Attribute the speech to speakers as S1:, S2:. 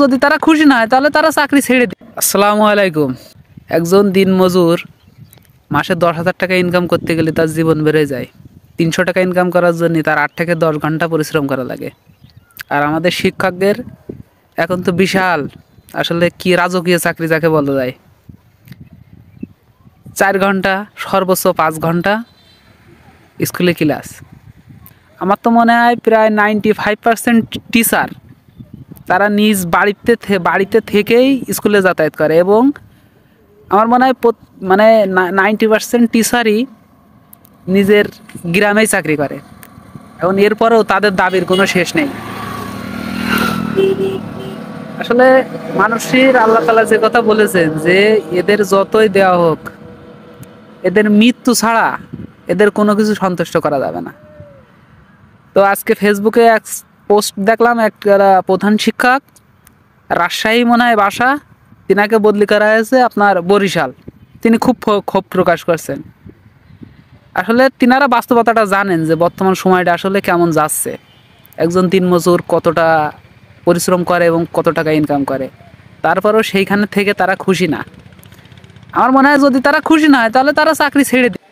S1: যদি তারা খুশি না হয় তাহলে তারা চাকরি ছেড়ে দেয়। আসসালামু আলাইকুম। একজন দিনমজুর মাসে 10,000 টাকা ইনকাম করতে গেলে তার জীবন বেড়ে যায়। 300 টাকা ইনকাম করার জন্য তার 8 থেকে 10 ঘন্টা পরিশ্রম করা লাগে। আর আমাদের শিক্ষকদের এখন তো বিশাল, আসলে কি রাজকীয় চাকরি যাকে বলা যায়, 4 ঘন্টা সর্বোচ্চ 5 ঘন্টা স্কুলে ক্লাস। আমার তো মনে হয় প্রায় 95% টিচার তারা নিজ বাড়িতে থেকেই স্কুলে যাতায়াত করে, এবং আমার মনে হয় 90% টিচারই নিজের গ্রামেই চাকরি করে। এখন এরপরেও তাদের দাবির কোনো শেষ নেই। আসলে মানুষের আল্লাহ তাআলা যে কথা বলেছেন যে এদের যতই দেওয়া হোক, এদের মৃত্যু ছাড়া এদের কোনো কিছু সন্তুষ্ট করা যাবে না। তো আজকে ফেসবুকে এক পোস্ট দেখলাম, একটা প্রধান শিক্ষক, রাজশাহী মনে হয় বাসা, তিনাকে বদলি করা হয়েছে আপনার বরিশাল। তিনি খুব ক্ষোভ প্রকাশ করছেন। আসলে তিনারা বাস্তবতাটা জানেন যে বর্তমান সময়টা আসলে কেমন যাচ্ছে, একজন দিনমজুর কতটা পরিশ্রম করে এবং কত টাকা ইনকাম করে, তারপরেও সেইখানে থেকে তারা খুশি না। আমার মনে হয় যদি তারা খুশি না হয় তাহলে তারা চাকরি ছেড়ে দেয়।